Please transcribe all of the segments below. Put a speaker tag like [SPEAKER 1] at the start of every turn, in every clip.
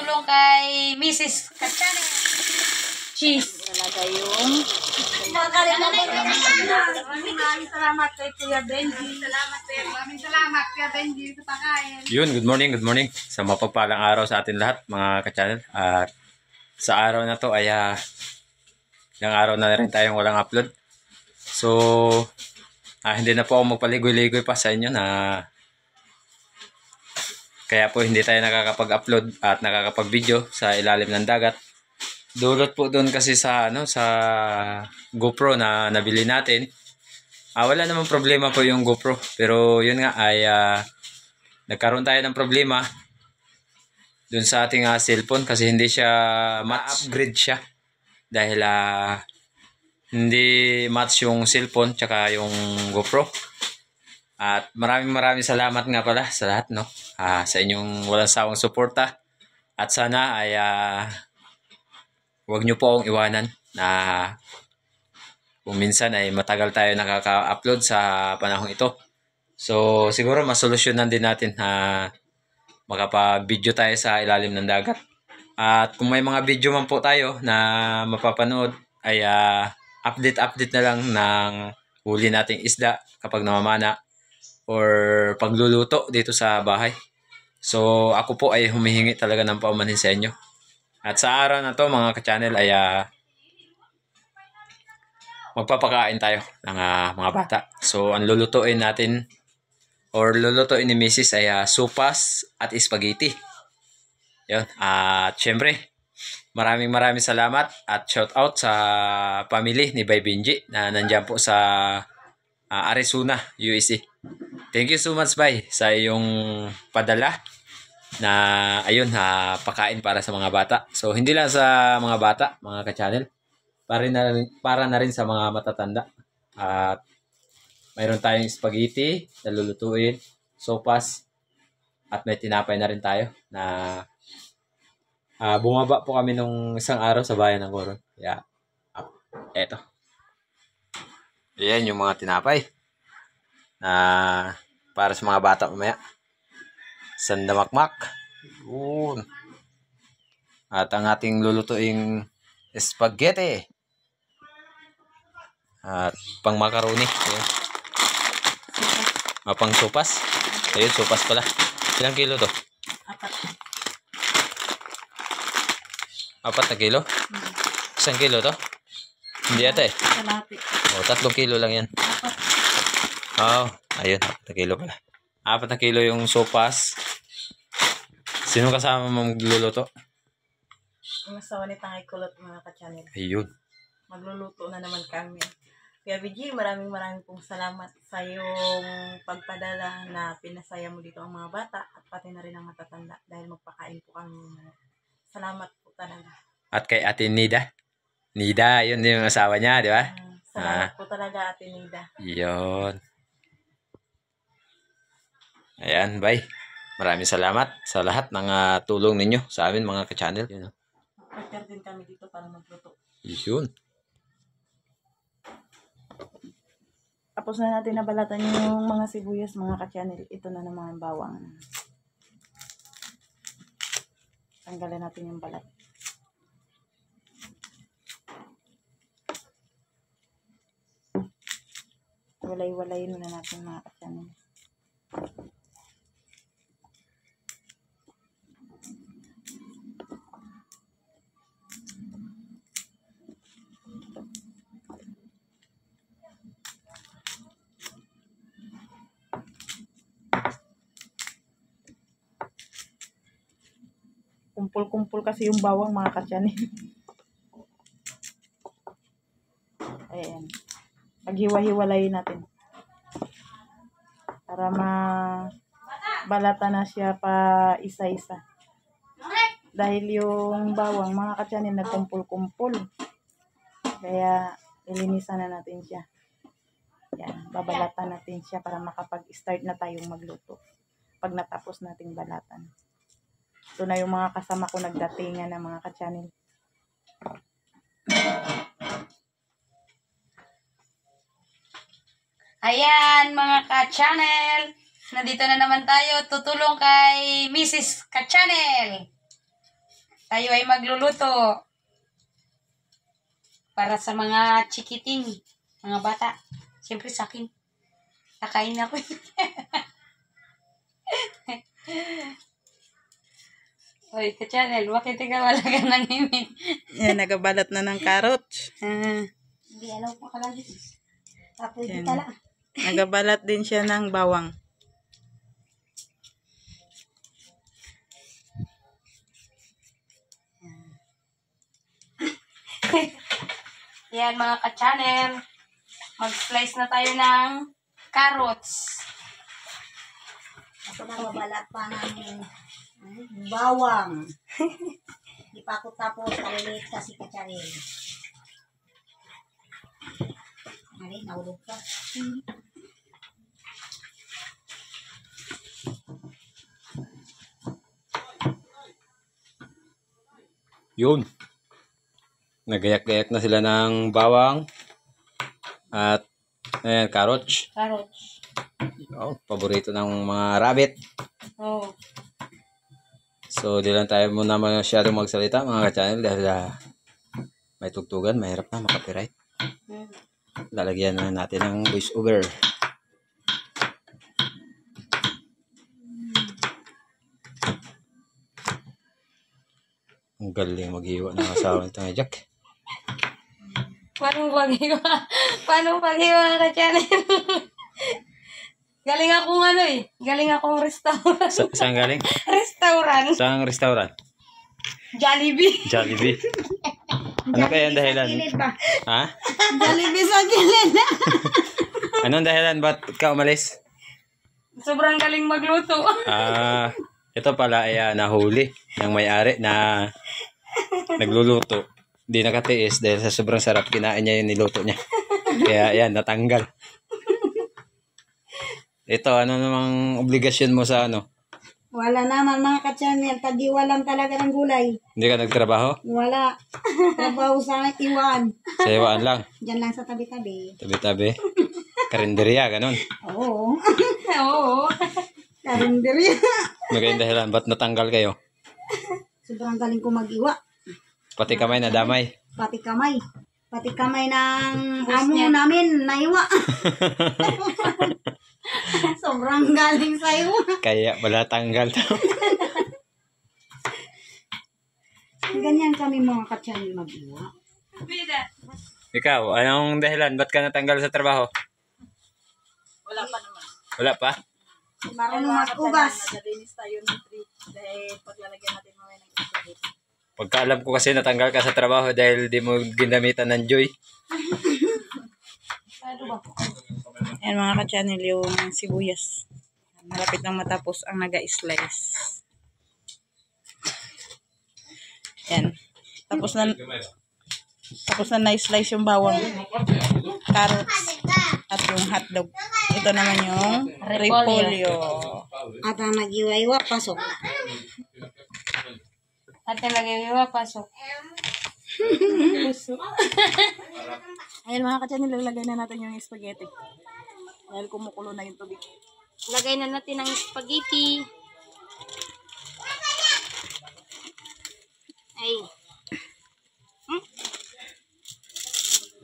[SPEAKER 1] tutulong kay Mrs. Kachane. Cheese.
[SPEAKER 2] Nalagay yung
[SPEAKER 1] Maraming salamat kay Kuya Benji. Maraming salamat Kuya Benji sa pagkain.
[SPEAKER 3] Yun, good morning sa mapagpalang araw sa atin lahat mga ka-channel. At sa araw na to ay ilang araw na rin tayong walang upload. So hindi na po ako magpaligoy-ligoy pa sa inyo na kaya po hindi tayo nakakapag-upload at nakakapag-video sa ilalim ng dagat. Dulot po doon kasi sa sa GoPro na nabili natin. Wala namang problema po yung GoPro, pero yun nga ay nagkaroon tayo ng problema doon sa ating cellphone kasi hindi siya ma-upgrade siya dahil hindi match yung cellphone tsaka yung GoPro. At maraming salamat nga pala sa lahat sa inyong walang sawang suporta at sana ay huwag nyo po akong iwanan na kung minsan ay matagal tayo nakaka-upload sa panahon ito. So siguro masolusyonan din natin na makapag-video tayo sa ilalim ng dagat. At kung may mga video man po tayo na mapapanood ay update na lang ng huli nating isda kapag namamana or pagluluto dito sa bahay. So ako po ay humihingi talaga ng paumanhin sa inyo. At sa araw na to mga ka-channel ay magpapakain tayo ng mga bata. So ang lulutuin natin or lulutuin ni Mrs. ay sopas at spaghetti. Yun. At syempre maraming salamat at shout out sa family ni Bay Benji na nandyan po sa Arizona, USA. Thank you so much Bay sa iyong padala na ayun pakain para sa mga bata. So hindi lang sa mga bata, mga ka-channel, para na rin sa mga matatanda. At mayroon tayong spaghetti na lulutuin, sopas, at may tinapay na rin tayo na bumaba po kami nung isang araw sa bayan ng Coron. Yeah. Eto. Ayan yung mga tinapay na para sa mga bata mamaya. Sandamakmak. Yun. At ang ating lulutuing spaghetti. At pang macaroni. Ayan. Pang sopas. Ayun, sopas pala. Ilang kilo to? 4 na kilo? 1 kilo to? Hindi ata
[SPEAKER 2] kalahati.
[SPEAKER 3] 3 kilo lang yan. Ayun, 4 na kilo pala. 4 na kilo yung sopas. Sino kasama mo magluluto?
[SPEAKER 2] Yung asawa ni Tangay Kulot mga ka-channel.
[SPEAKER 3] Ayun.
[SPEAKER 2] Magluluto na naman kami. Kaya BG, maraming pong salamat sa yung pagpadala na pinasaya mo dito ang mga bata at pati na rin ang matatanda dahil magpakain po kami. Salamat po talaga.
[SPEAKER 3] At kay Ate Nida. Nida, yun yung asawa niya, di ba?
[SPEAKER 2] Salamat po talaga Ate Nida.
[SPEAKER 3] Yun. Ayan, bye. Maraming salamat sa lahat ng tulong ninyo sa amin mga ka-channel.
[SPEAKER 2] Prepare din kami dito para magluto.
[SPEAKER 3] Yun.
[SPEAKER 2] Tapos na natin nabalatan yung mga sibuyas mga ka-channel. Ito na naman ang bawang. Tanggalan natin yung balat. Walay-walayin muna natin mga ka-channel. Kumpul-kumpul kasi yung bawang mga ka-channel. Ayan. Paghiwa-hiwalayin natin. Para mabalata na siya pa isa-isa. Dahil yung bawang mga ka-channel nagkumpul-kumpul. Kaya ilinisan na natin siya. Yan. Babalatan natin siya para makapag-start na tayong magluto. Pag natapos nating balatan. Ito na yung mga kasama ko nagdatingan ng mga ka-channel.
[SPEAKER 1] Ayan mga ka-channel. Nandito na naman tayo tutulong kay Mrs. Ka-channel. Tayo ay magluluto. Para sa mga chikiting, mga bata. Siyempre sa akin. Nakain ako. Uy, ka-channel, bakit ikaw wala ka nang himig?
[SPEAKER 2] Yan, nagabalat na ng carrots.
[SPEAKER 1] Hindi, alam ko kalagi. Tapos
[SPEAKER 2] Yan.
[SPEAKER 1] hindi pala.
[SPEAKER 2] Nagabalat din siya ng bawang.
[SPEAKER 1] Yan mga ka-channel. Mag-slice na tayo ng carrots.
[SPEAKER 4] Ako na mabalat pa ng bawang. Di pa ako tapos, kaliliit kasi katsaril. Ay, naulog ka.
[SPEAKER 3] Yun. Nagayak-gayak na sila ng bawang at ayan, carrots.
[SPEAKER 1] Carrots.
[SPEAKER 3] Oh, paborito ng mga rabbit.
[SPEAKER 1] Oh.
[SPEAKER 3] So, di lang tayo muna masyadong magsalita mga ka-channel dahil may tugtugan, mahirap na makapiright. Lalagyan na natin ng voice over. Ang galing maghiwa ng asawa nito nga Jack.
[SPEAKER 1] Paano pag-iwa? Paano pag-iwa ka channel? Galing akong ano eh. Galing akong restaurant.
[SPEAKER 3] Saan galing?
[SPEAKER 1] Restaurant.
[SPEAKER 3] Saan restaurant?
[SPEAKER 1] Jollibee.
[SPEAKER 3] Jollibee. Ano kaya ang dahilan? Ha?
[SPEAKER 4] Jollibee sa gilid.
[SPEAKER 3] Anong dahilan? Ba't ka umalis?
[SPEAKER 1] Sobrang galing magluto.
[SPEAKER 3] Ito pala ay nahuli ng may-ari na nagluluto. Hindi nakatiis dahil sa sobrang sarap kinain niya yung niluto niya. Kaya yan, natanggal. Ito, ano namang obligasyon mo sa ano?
[SPEAKER 4] Wala naman mga ka-channel, tagiwalan talaga ng gulay.
[SPEAKER 3] Hindi ka nagtrabaho?
[SPEAKER 4] Wala. Trabaho sa iwan.
[SPEAKER 3] Sa iwaan lang.
[SPEAKER 4] Diyan lang sa tabi-tabi.
[SPEAKER 3] Tabi-tabi. Karinderya, ganun.
[SPEAKER 4] Oo.
[SPEAKER 1] Oo.
[SPEAKER 4] Karinderi.
[SPEAKER 3] Magandang dahilan, ba't natanggal kayo?
[SPEAKER 4] Sobrang galing ko mag-iwa.
[SPEAKER 3] Pati kamay na damay.
[SPEAKER 4] Pati kamay. Pati kamay ng
[SPEAKER 1] Boss
[SPEAKER 4] amo
[SPEAKER 1] niya.
[SPEAKER 4] namin, naiwa. Sobrang galing sa iwa.
[SPEAKER 3] Kaya wala tanggal to.
[SPEAKER 4] Ganyan kami mga ka-channel mag-iwa.
[SPEAKER 3] Ikaw, anong dahilan? Ba't ka natanggal sa trabaho?
[SPEAKER 2] Wala pa naman.
[SPEAKER 3] Wala pa?
[SPEAKER 4] Marunong mag-ugas.
[SPEAKER 2] Nagalinis tayo ng treat dahil paglalagyan natin mamaya ng isogit.
[SPEAKER 3] Pagkaalam ko kasi natanggal ka sa trabaho dahil di mo ginamitan ng joy.
[SPEAKER 2] Ayan mga ka-channel yung sibuyas. Malapit nang matapos ang naga-slice. Yan. Tapos na na-slice yung bawang, carrots, at yung hotdog. Ito naman yung repolyo.
[SPEAKER 4] At ang nag-iwa-iwa, pasok.
[SPEAKER 1] At nilagay yung pasok.
[SPEAKER 2] Ayan mga ka-channel, lalagay na natin yung spaghetti. Dahil kumukulo na yung tubig.
[SPEAKER 1] Lagay na natin ang spaghetti. Ay.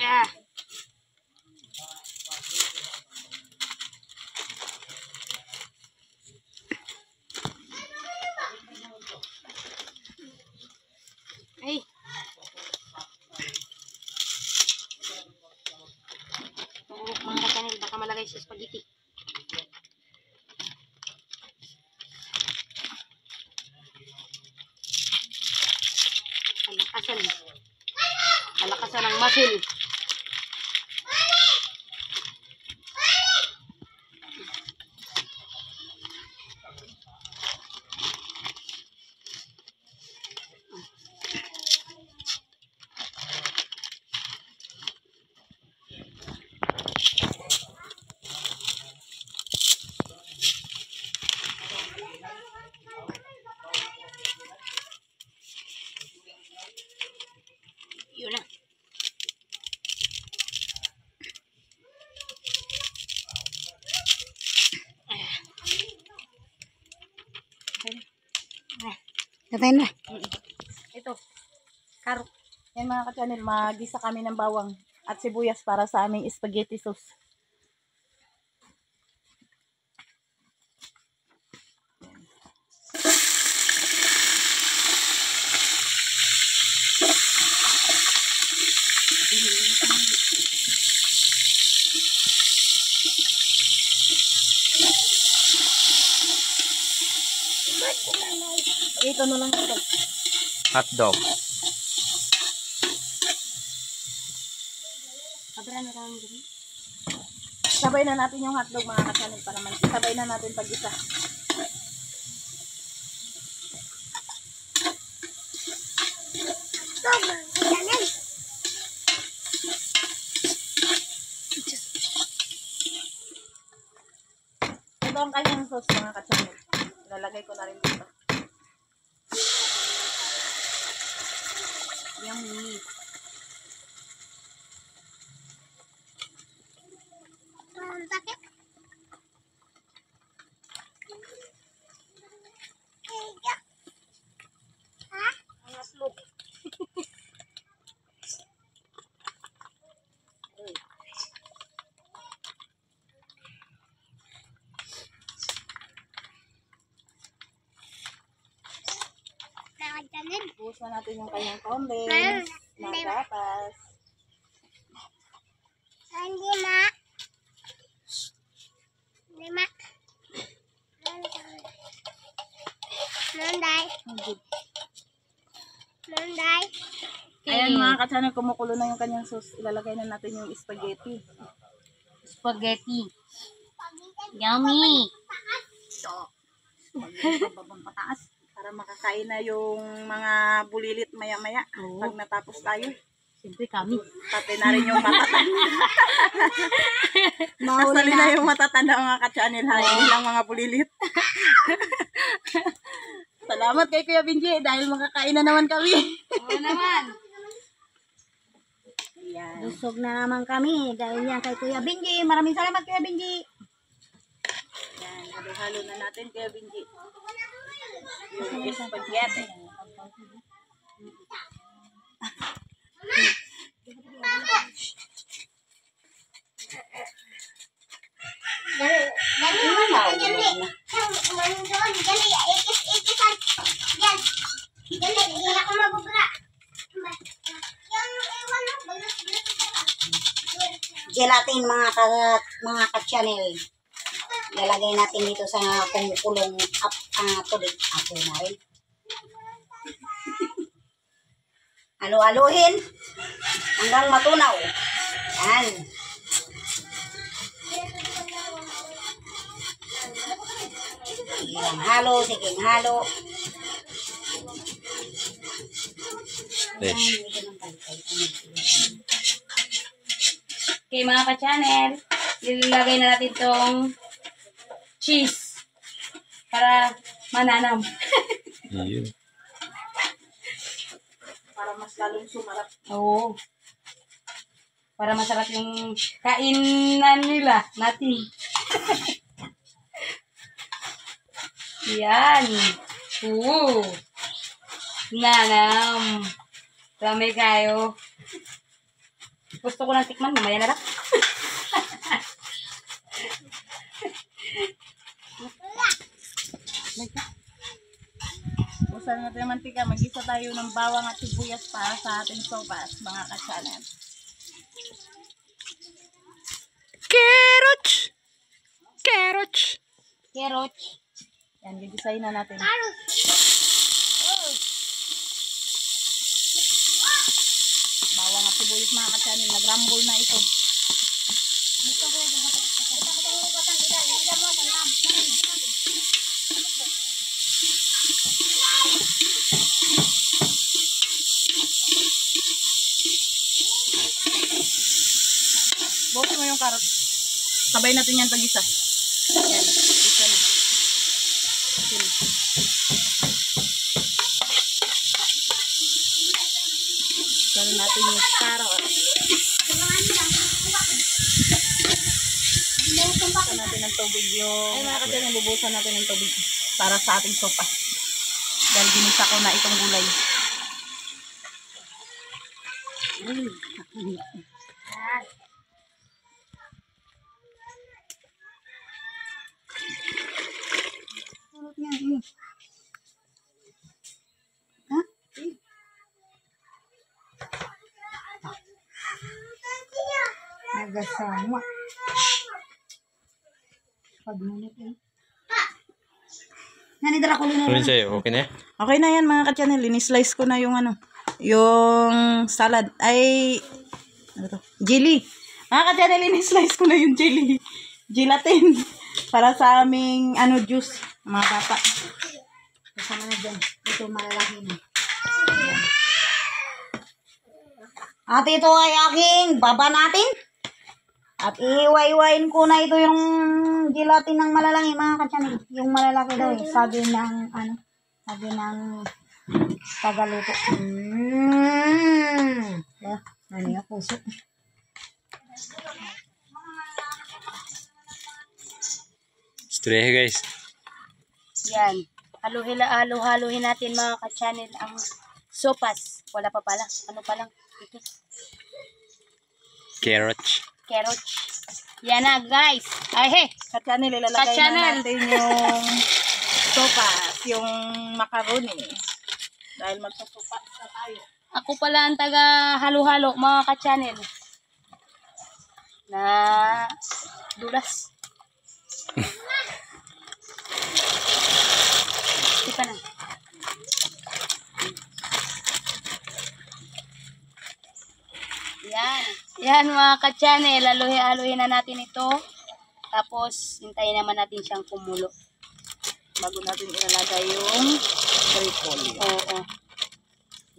[SPEAKER 1] Ah. Ay. Tuhulog mga katanil, baka malagay sa spaghetti. Palakasan. Palakasan ng muscle. Yun na.
[SPEAKER 4] Katayin na.
[SPEAKER 2] Ngayon mga ka-channel, magisa kami ng bawang at sibuyas para sa aming spaghetti sauce. Ito na lang ito.
[SPEAKER 3] Hotdog.
[SPEAKER 2] Sabay na natin yung hotdog mga ka-channel para man. Sabay na natin pag-isa. Ito ang kanyang sauce mga ka-channel. Ilalagay ko na rin dito. Yummy. Busan natin yung kanyang condensed na gatas. Ayan mga ka-channel, kumukulo na yung kanyang sauce. Ilalagay na natin yung spaghetti.
[SPEAKER 4] Spaghetti. Yummy.
[SPEAKER 2] Babang pataas para makakain na yung mga bulilit maya-maya. Pag natapos tayo,
[SPEAKER 4] Siyempre kami.
[SPEAKER 2] pati na rin yung matatanda. Nasali na yung matatanda mga ka-channel ha. Hindi lang mga bulilit. Salamat kay Kuya Benji dahil makakain na naman kami.
[SPEAKER 1] Oo naman.
[SPEAKER 2] Ayan.
[SPEAKER 4] Busog na naman kami dahil yan kay Kuya Benji. Maraming salamat Kuya Benji.
[SPEAKER 2] Ayan, halo-halo na natin Kuya Benji. Yung spaghetti.
[SPEAKER 4] Gelatin mga ka-channel. Lalagay natin dito sa kumukulong tubig. Ako na rin. Halo-haluhin hanggang matunaw. Yan. Sige halo, sige halo.
[SPEAKER 3] Fish.
[SPEAKER 1] Okay mga ka-channel, ilalagay na natin tong cheese para mananam.
[SPEAKER 3] Yun.
[SPEAKER 2] Para mas lalong sumarap.
[SPEAKER 1] Oo. Para masarap yung kainan nila natin. Yan. Oo. Nanam. Dami kayo. Gusto ko ng tikman, mamaya na lang.
[SPEAKER 2] Busan natin ng mantika. Mag-isa tayo ng bawang at sibuyas para sa ating sopas, mga ka-channel.
[SPEAKER 3] Carrots! Carrots!
[SPEAKER 1] Carrot.
[SPEAKER 2] Yan, gigisahin na natin. Bawang at sibuyas mga ka-channel. Nag-rumble na ito. Bukin mo yung karot. Sabay natin yan pag-isa. Yan, isa na. Asin. Salo natin yung karot. Bubusan natin ng tubig yung... Ay mga kasi bubusan natin ng tubig para sa ating sopa. Dahil ginisa ko na itong gulay.
[SPEAKER 4] Tulot niya, ini. Ha? Nagasama. Pagmunit eh. Nanidara ko
[SPEAKER 3] Ano
[SPEAKER 4] na.
[SPEAKER 3] sa'yo? Okay na?
[SPEAKER 2] Okay na yan mga ka-channel. Linislice ko na yung ano, yung salad. Ay, ano to? Jelly. Mga ka-channel, linislice ko na yung jelly. Gelatin. Para sa aming ano, juice. Mga bata.
[SPEAKER 4] Kasama na dyan. Ito malalaki na. At ito ay aking baba natin. At iiwa-iwain ko na ito yung gelatin ng malalaki mga ka-channel. Yung malalaki daw eh. Sabi ng ano. Sabi ng tagaluto. Ano yung puso?
[SPEAKER 3] Istorya guys.
[SPEAKER 1] Yan. Halo-haluhin natin mga ka-channel ang sopas. Wala pa pala. Ano pa lang? Ito.
[SPEAKER 3] Carrot.
[SPEAKER 1] Carrot. Yan na guys. Ay he.
[SPEAKER 2] Ka-channel, ilalagay
[SPEAKER 1] Ka-channel.
[SPEAKER 2] na natin yung sopas, yung macaroni. Dahil magsusupa na tayo.
[SPEAKER 1] Ako pala ang taga halo-halo mga ka-channel. Na dulas. Ito na. Yan. Yan mga ka-channel. Haluhin na natin ito. Tapos, hintayin naman natin siyang kumulo.
[SPEAKER 2] Bago natin ilalagay yung repolyo.
[SPEAKER 1] Oo.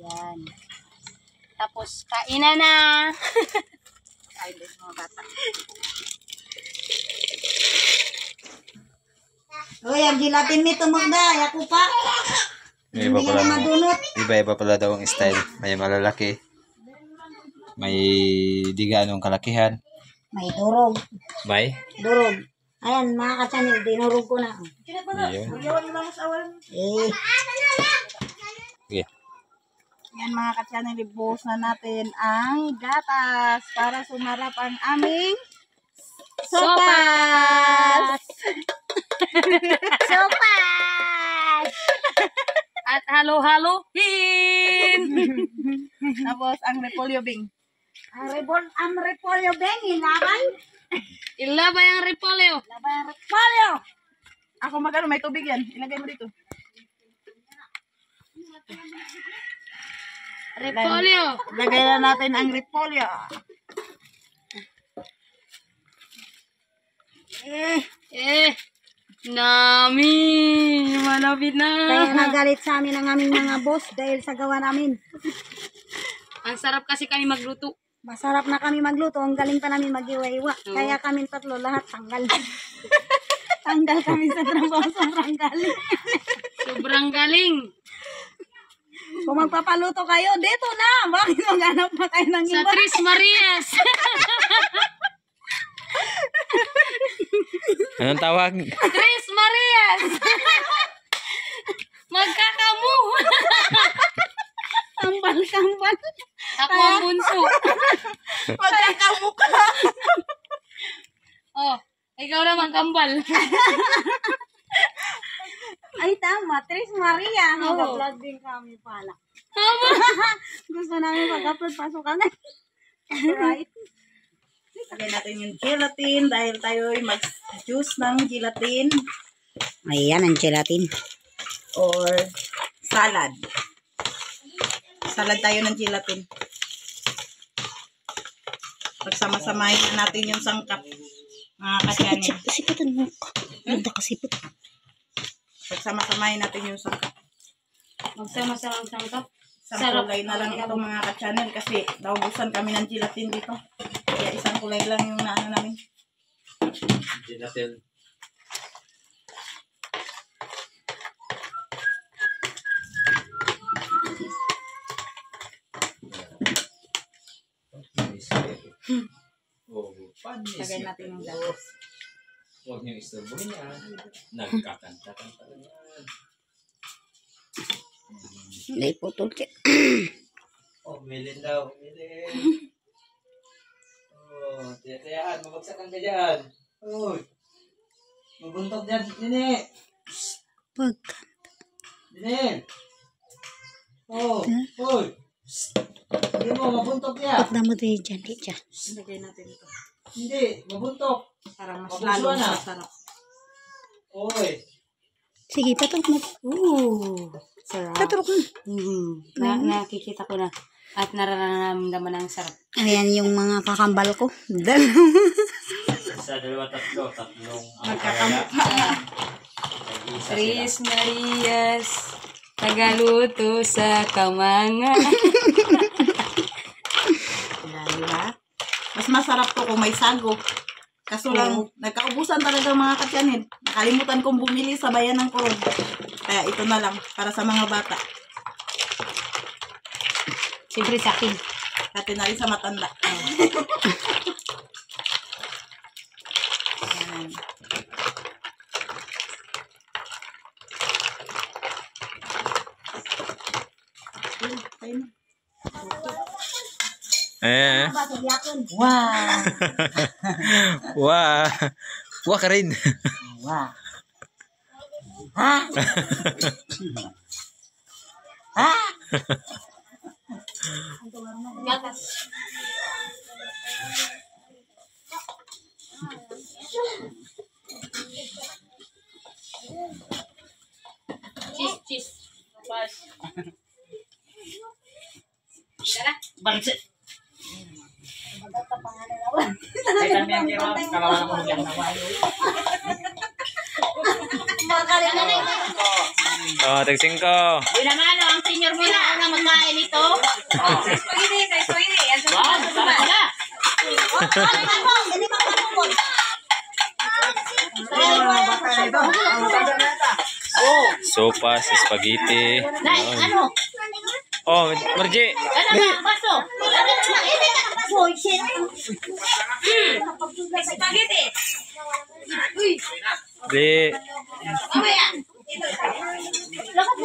[SPEAKER 1] Yan. Tapos, kainan na.
[SPEAKER 2] Ay, guys, mga bata.
[SPEAKER 4] Uy, ang gelatin nito magda. Ako pa.
[SPEAKER 3] May iba
[SPEAKER 4] Hindi
[SPEAKER 3] pala.
[SPEAKER 4] na madunot.
[SPEAKER 3] Iba-iba pala daw ang style. May malalaki. May di ganong kalakihan.
[SPEAKER 4] May durog.
[SPEAKER 3] May?
[SPEAKER 4] Durog. Ayan, mga ka-channel, dinurog ko na.
[SPEAKER 3] Ayun.
[SPEAKER 4] Eh,
[SPEAKER 3] Okay.
[SPEAKER 2] Yan mga ka-channel, ibuhos na natin ang gatas para sumarap ang aming sopas.
[SPEAKER 1] Sopas! At halo-halohin!
[SPEAKER 2] Tapos ang repolyo bing.
[SPEAKER 4] ang repolyo bengi, labay.
[SPEAKER 1] Ilabay ang repolyo.
[SPEAKER 4] Labay ang repolyo.
[SPEAKER 2] Ako magano may tubig yan. Ilagay mo dito.
[SPEAKER 1] Repolyo.
[SPEAKER 2] Lagay na natin ang repolyo.
[SPEAKER 1] Nami. Malapit na.
[SPEAKER 4] Kaya nagalit sa amin ang aming mga boss dahil sa gawa namin.
[SPEAKER 1] Ang sarap kasi kami magluto.
[SPEAKER 4] Masarap na kami magluto. Ang galing pa namin mag-iwa-iwa. Kaya kami tatlo lahat tanggal. Tanggal kami sa trabaho. Sobrang galing.
[SPEAKER 1] Sobrang galing.
[SPEAKER 4] Kung magpapaluto kayo, dito na. Bakit maghanap pa kayo ng
[SPEAKER 1] Sa
[SPEAKER 4] iba?
[SPEAKER 1] Tres Marias.
[SPEAKER 3] Anong tawag?
[SPEAKER 1] Tres Marias. Magkakamu.
[SPEAKER 4] Kambal-kambal.
[SPEAKER 1] Ako ang bunso.
[SPEAKER 2] Magkakamukha.
[SPEAKER 1] Oh, ikaw naman kambal.
[SPEAKER 4] Ay, tama. Tres Maria.
[SPEAKER 1] Oo.
[SPEAKER 4] Mag-vlog din kami pala.
[SPEAKER 1] Tama.
[SPEAKER 4] Gusto namin mag-upload. Pasukan na. Right?
[SPEAKER 2] Lagay natin yung gelatin dahil tayo ay mag-juice ng gelatin
[SPEAKER 4] Ayan ang gelatin.
[SPEAKER 2] or salad. Salad tayo ng gelatin. Pagsama-samahin na natin yung sangkap. Mga ka-channel.
[SPEAKER 4] Siputan mo. Ganda ka siput.
[SPEAKER 2] Pagsama-samahin natin yung sangkap.
[SPEAKER 1] Magsama-sama ang sangkap.
[SPEAKER 2] Isang
[SPEAKER 1] Sarap.
[SPEAKER 2] kulay na lang ito mga ka-channel kasi naubusan kami ng gelatin dito. Kaya isang kulay lang yung naano namin.
[SPEAKER 3] Gelatin.
[SPEAKER 2] Lagay natin yung gatas.
[SPEAKER 3] Huwag niyo istorbohin yan. Nagkakanta-kanta na yan.
[SPEAKER 4] Hindi putol.
[SPEAKER 3] Oh, milin daw. Milin. Oh, tiyatiyaan. Mabagsakan ka dyan. Uy. Mabuntok dyan, Nini.
[SPEAKER 4] Pag.
[SPEAKER 3] Nini. Oh, uy. Hindi mo, mabuntok yan.
[SPEAKER 4] Pag mo tayo dyan. Dyan.
[SPEAKER 2] Lagay natin ito.
[SPEAKER 3] Hindi, mabuntok.
[SPEAKER 2] Para mas
[SPEAKER 3] Mabusuan
[SPEAKER 2] lalo
[SPEAKER 3] na.
[SPEAKER 2] masarap.
[SPEAKER 3] Uy.
[SPEAKER 4] Sige, patok mo.
[SPEAKER 1] Ooh, sarap.
[SPEAKER 4] Patok mo.
[SPEAKER 1] Nakikita ko na. At nararamdaman ang sarap.
[SPEAKER 4] Ayan yung mga kakambal ko.
[SPEAKER 3] Isa, dalawa, tatlo. Tatlong
[SPEAKER 2] Magkakamukha.
[SPEAKER 1] Tris Marias, tagaluto sa kamanga.
[SPEAKER 2] Yan, di ba? Mas masarap to kung may sago. Kaso lang, nagkaubusan talaga mga katyanin. Nakalimutan kong bumili sa bayan ng Coron. Kaya ito na lang, para sa mga bata.
[SPEAKER 1] Siyempre sa akin.
[SPEAKER 2] Pati na rin sa matanda. Yan. Ayun.
[SPEAKER 3] Eh.
[SPEAKER 4] Wow.
[SPEAKER 3] Wah. Wah ka rin.
[SPEAKER 4] Wow. Ha? Ha?
[SPEAKER 1] Cheese.
[SPEAKER 4] Bangsit.
[SPEAKER 3] Oh, tag-5.
[SPEAKER 1] Di naman, ang senior mo na ang magkain ito.
[SPEAKER 3] Sopas, spaghetti.
[SPEAKER 1] Ano?
[SPEAKER 3] Oh, Marji.
[SPEAKER 1] Ano ba ang baso? Spaghetti.
[SPEAKER 3] Di.
[SPEAKER 1] Mamaya. Lakat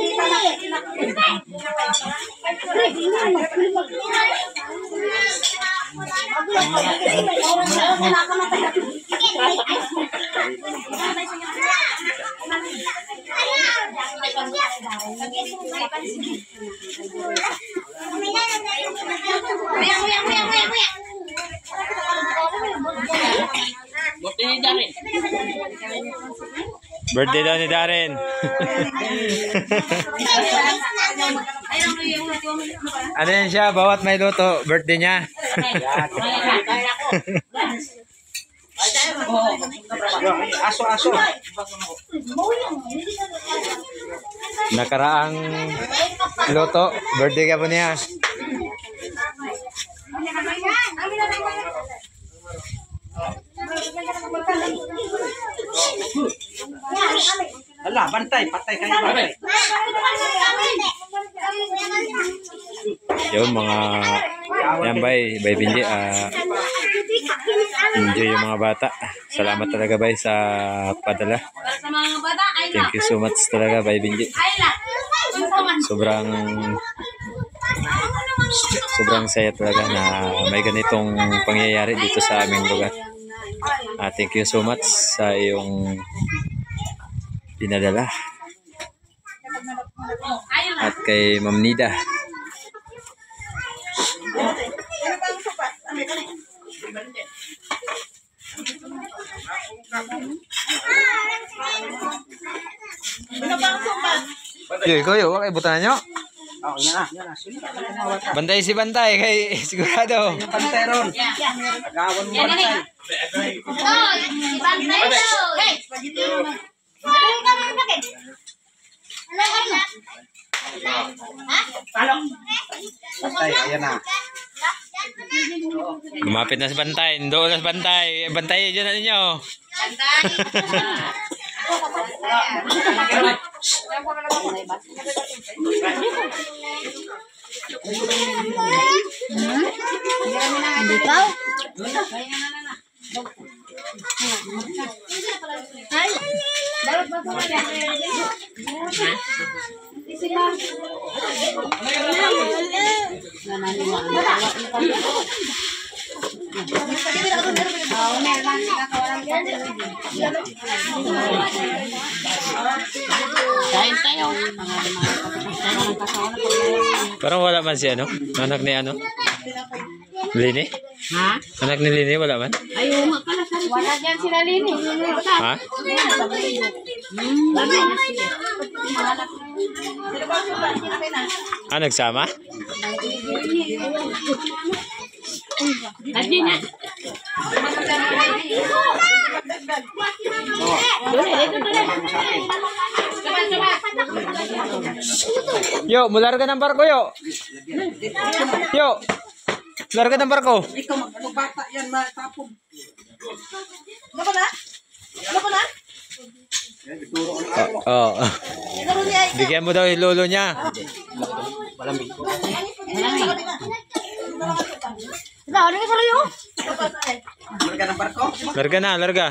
[SPEAKER 3] Birthday daw ni Darren. Ano yan siya? Bawat may luto, birthday niya.
[SPEAKER 2] Aso.
[SPEAKER 3] Nakaraang luto, birthday ka po niya.
[SPEAKER 2] Ala, bantay, patay kayo, bantay.
[SPEAKER 3] Yung mga yan bay Binji, enjoy yung mga bata. Salamat talaga bay sa padala.
[SPEAKER 1] Para sa mga bata, ay na.
[SPEAKER 3] Thank you so much talaga bay Binji.
[SPEAKER 1] Ay na.
[SPEAKER 3] Sobrang saya talaga na may ganitong pangyayari dito sa aming lugar. Thank you so much sa iyong pinadala. At kay Ma'am Nida. Yo, kay butan nyo.
[SPEAKER 2] Oh, yan na.
[SPEAKER 3] Bantay si Bantay kay sigurado.
[SPEAKER 2] Bantay ron. Agawan mo
[SPEAKER 1] Yan,
[SPEAKER 2] bantay.
[SPEAKER 1] ibantay daw. Hey!
[SPEAKER 2] Bantay, ayan na.
[SPEAKER 3] Lumapit na si Bantay. Doon na si Bantay. Bantay dyan na ninyo.
[SPEAKER 4] Ikaw?
[SPEAKER 1] Ay! Kain tayo.
[SPEAKER 3] Parang wala man si ano? Anak ni ano? Lini?
[SPEAKER 1] Ha?
[SPEAKER 3] Anak ni Lini wala man?
[SPEAKER 1] Ayaw nga pala. Wala dyan sila Lini.
[SPEAKER 3] Ha? Ah, nagsama?
[SPEAKER 1] Nandiyan na.
[SPEAKER 3] Yo, mularga ng barko yo. Yo. Larga ng barko.
[SPEAKER 2] Ikaw magbata yan, matapog. Ano ba na? Ano ba na?
[SPEAKER 3] Oh. Bigyan mo daw yung lolo niya.
[SPEAKER 1] Ano yung sa'yo?
[SPEAKER 3] Larga na, larga.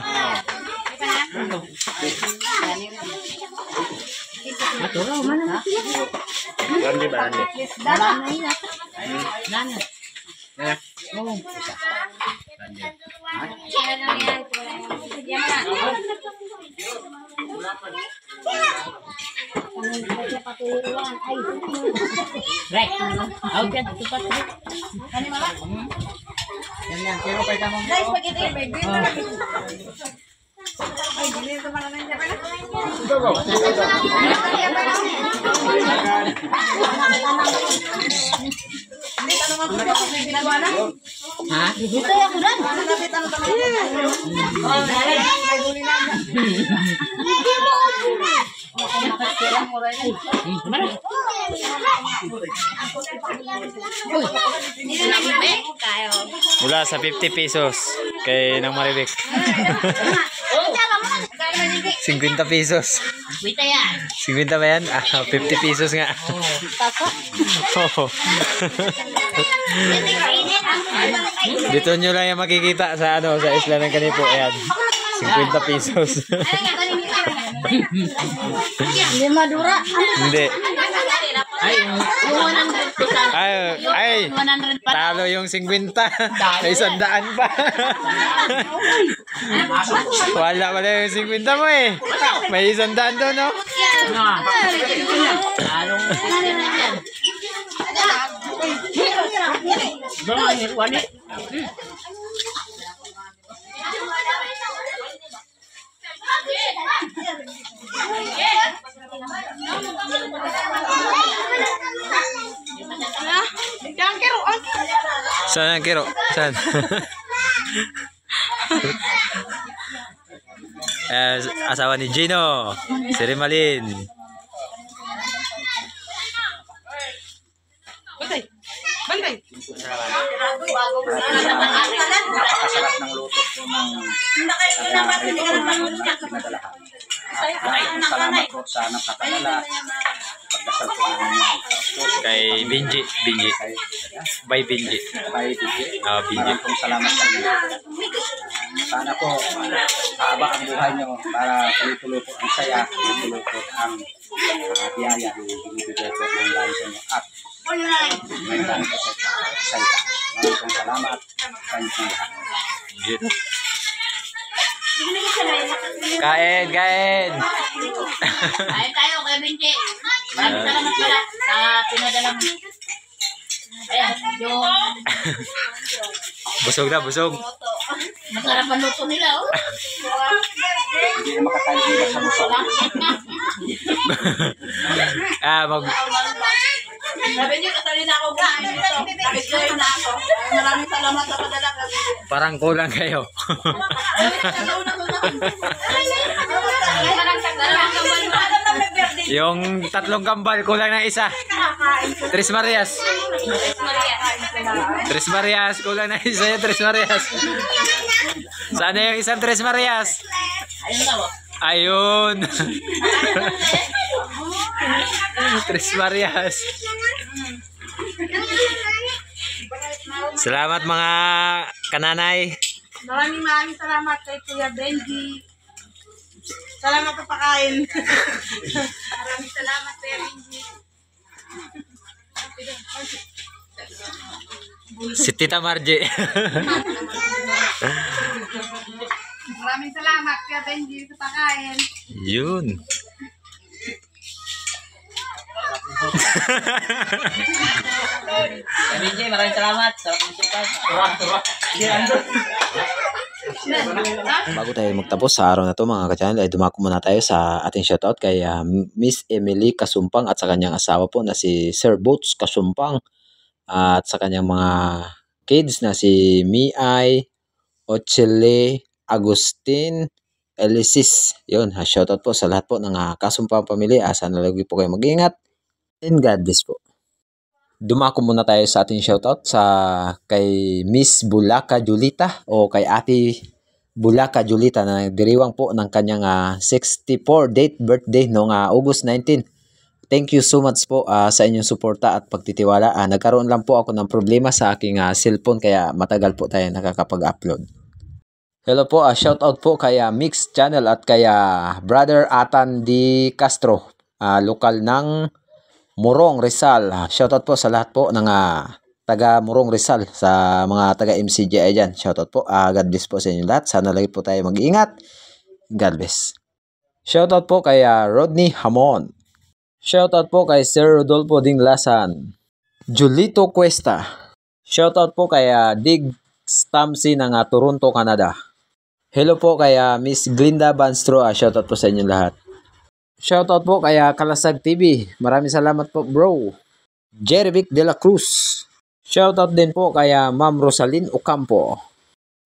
[SPEAKER 1] Dito ako dan.
[SPEAKER 3] Mula sa 50 pesos kay nang Maribek. 50 pesos.
[SPEAKER 1] Wita yan.
[SPEAKER 3] 50 ba yan? Ah, 50 pesos nga. Oo. Dito nyo lang yung makikita sa ano sa isla ng Kanipo. Ayan. 50 pesos.
[SPEAKER 1] Hindi madura.
[SPEAKER 3] Hindi.
[SPEAKER 1] Yung 100
[SPEAKER 3] Ay,
[SPEAKER 1] 100 pa.
[SPEAKER 3] talo yung 50. May 100 pa. Wala pala yung 50 mo eh. May 100 doon, no?
[SPEAKER 1] Lalong
[SPEAKER 3] Saan ang kiro? Saan? Asawa ni Gino. Si Rimalin.
[SPEAKER 2] Bantay! Bantay!
[SPEAKER 5] Napakasarap ng luto po ng pinadalahan. Salamat po sa nakakalala. Pagdasal po namin
[SPEAKER 3] Kay Binji. By Binji.
[SPEAKER 5] kay Titi.
[SPEAKER 3] Ah, Binji.
[SPEAKER 5] Maraming pong salamat sa inyo. Sana po haba ang buhay nyo para tuloy-tuloy po ang saya, tuloy-tuloy po ang biyaya na binibigay po ng dahil sa inyo at may dahil po sa salita. Maraming pong salamat. Thank you.
[SPEAKER 3] Kain!
[SPEAKER 1] Kain tayo kay Binti. Maraming salamat pala sa pinadala mo. Ayan, yung
[SPEAKER 3] Busog na, busog.
[SPEAKER 1] masarap ang luto nila, oh.
[SPEAKER 5] Hindi na makakalimutan sa muso.
[SPEAKER 2] Sabi niyo, kasali na ako kain dito. Nakit na ako. Maraming salamat sa padala.
[SPEAKER 3] Parang kulang kayo. Yung 3 kambal, kulang na isa. Tres Marias. Tres Marias, kulang na isa yung Tres Marias. Sana yung isang Tres Marias? Ayun. Tres Marias. Salamat mga kananay.
[SPEAKER 2] Maraming salamat kay Kuya Benji. Salamat sa pakain. Maraming salamat Kuya Benji.
[SPEAKER 3] Si Tita Margie.
[SPEAKER 2] Maraming salamat kaya Benji sa pagkain.
[SPEAKER 3] Yun.
[SPEAKER 1] Benji, maraming salamat. Sarap ng sukat.
[SPEAKER 3] Bago tayo magtapos sa araw na to mga ka-channel, ay dumako muna tayo sa ating shoutout kay Miss Emily Kasumpang at sa kanyang asawa po na si Sir Boots Kasumpang at sa kanyang mga kids na si Miay, Ochele, Agustin, Elisis. Yun, shoutout po sa lahat po ng Kasumpang pamilya. Sana lagi po kayo mag-ingat and God bless po. Dumako muna tayo sa ating shoutout sa kay Miss Bulaka Julita o kay Ate Bulaka Julita na nagdiriwang po ng kanyang 64 date birthday noong August 19. Thank you so much po sa inyong suporta at pagtitiwala. Nagkaroon lang po ako ng problema sa aking cellphone kaya matagal po tayo nakakapag-upload. Hello po, shoutout po kay Mix Channel at kay Brother Atan Di Castro, lokal ng Morong Rizal. Shoutout po sa lahat po ng taga Morong Rizal, sa mga taga MCGI dyan. Shoutout po. God bless po sa inyo lahat. Sana lagi po tayo mag-iingat. God bless. Shoutout po kay Rodney Hamon. Shoutout po kay Sir Rodolfo Dinglasan. Julito Cuesta. Shoutout po kay Dig Stamsi ng Toronto, Canada. Hello po kay Miss Glinda Banstro. Shoutout po sa inyo lahat. Shoutout po kay Kalasag TV. Maraming salamat po bro. Jerivic de la Cruz. Shoutout din po kay Ma'am Rosalyn Ocampo.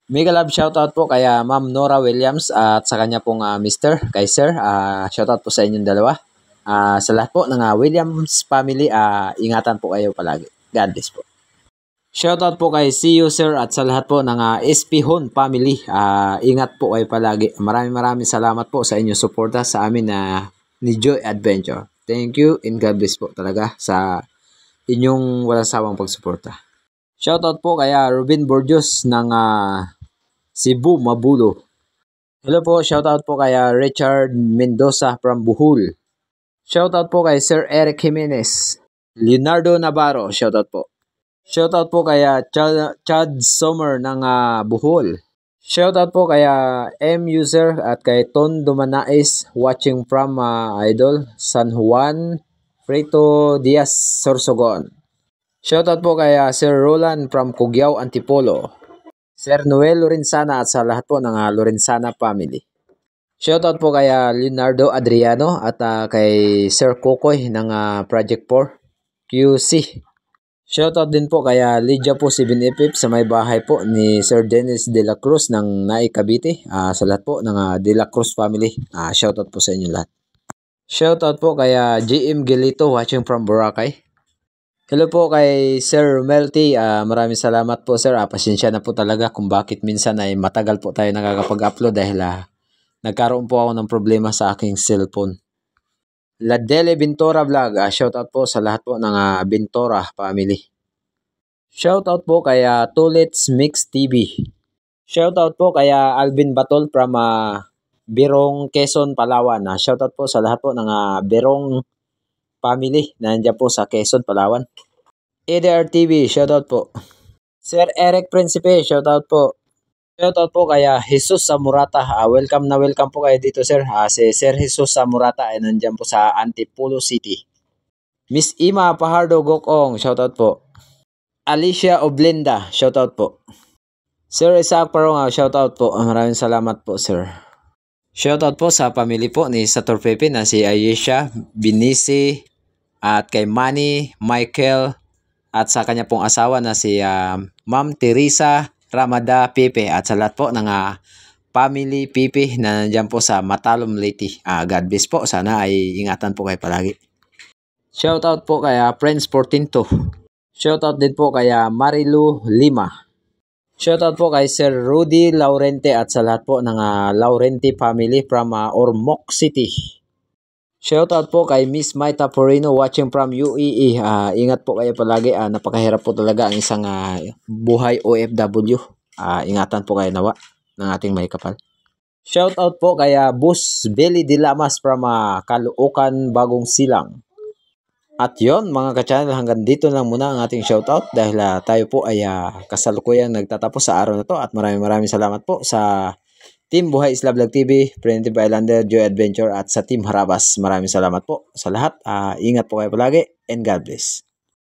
[SPEAKER 3] Mega love shoutout po kay Ma'am Nora Williams at sa kanya pong Mr. kay Sir. Shoutout po sa inyong dalawa. Sa lahat po ng Williams family, ingatan po kayo palagi. God bless po. Shoutout po kay See You Sir at sa lahat po ng SP Hon family. Ingat po kayo palagi. Maraming salamat po sa inyong suporta sa amin ni Joy Adventure. Thank you and God bless po talaga sa inyong walang sawang pagsuporta. Shoutout po kay Ruben Borjos ng Cebu, Mabulo. Hello po, shoutout po kay Richard Mendoza from Bohol. Shoutout po kay Sir Eric Jimenez. Leonardo Navarro, shoutout po. Shoutout po kay Chad Sommer ng Bohol. Shoutout po kay M User at kay Ton Dumanais watching from Idol San Juan Frito Diaz Sorsogon. Shoutout po kay Sir Roland from Cugao Antipolo. Sir Noel Lorenzana at sa lahat po ng Lorenzana family. Shoutout po kay Leonardo Adriano at kay Sir Kokoy ng Project 4 QC. Shoutout din po kay Lydia po 7FF sa may bahay po ni Sir Dennis De La Cruz ng Naik Cavite. Sa lahat po ng De La Cruz family. Shoutout po sa inyo lahat. Shoutout po kay GM Gelito watching from Boracay. Hello po kay Sir Melty. Maraming salamat po sir. Pasensya na po talaga kung bakit minsan ay matagal po tayo nakakapag-upload dahil nagkaroon po ako ng problema sa aking cellphone. Ladele Bintora Vlog, shoutout po sa lahat po ng Bintora family. Shoutout po kay Tulits Mix TV. Shoutout po kay Alvin Batol from Birong, Quezon, Palawan. Shoutout po sa lahat po ng Birong family na nandiyan po sa Quezon, Palawan. ADR TV, shoutout po. Sir Eric Principe, shoutout po. Shoutout po kay Jesus Samurata. Welcome na welcome po kayo dito sir. Si Sir Jesus Samurata ay nandiyan po sa Antipolo City. Miss Ima Pahardo Gokong, shoutout po. Alicia Oblenda, shoutout po. Sir Isaac Parong, shoutout po. Maraming salamat po sir. Shoutout po sa family po ni Sator Pepe na si Ayesha, Binisi, at kay Manny, Michael, at sa kanya pong asawa na si Ma'am Teresa Ramada Pepe at sa lahat po ng family Pepe na nandiyan po sa Matalom Leyte. God bless po. Sana ay ingatan po kayo palagi. Shoutout po kay Friends 14 Shoutout din po kay Marilu Lima. Shoutout po kay Sir Rudy Laurente at sa lahat po ng Laurente family from Ormoc City. Shoutout po kay Miss Maita Porino watching from UAE. Ingat po kayo palagi. Napakahirap po talaga ang isang buhay OFW. Ingatan po kayo nawa ng ating may kapal. Shoutout po kay Bus Belly de Lamas from Caloocan, Bagong Silang. At yon mga ka-channel, hanggang dito lang muna ang ating shoutout dahil tayo po ay kasalukuyang nagtatapos sa araw na to at maraming salamat po sa Team Buhay Isla Vlog TV, Primitive Islander, Joy Adventure at sa Team Harabas. Maraming salamat po sa lahat. Ingat po kayo palagi and God bless.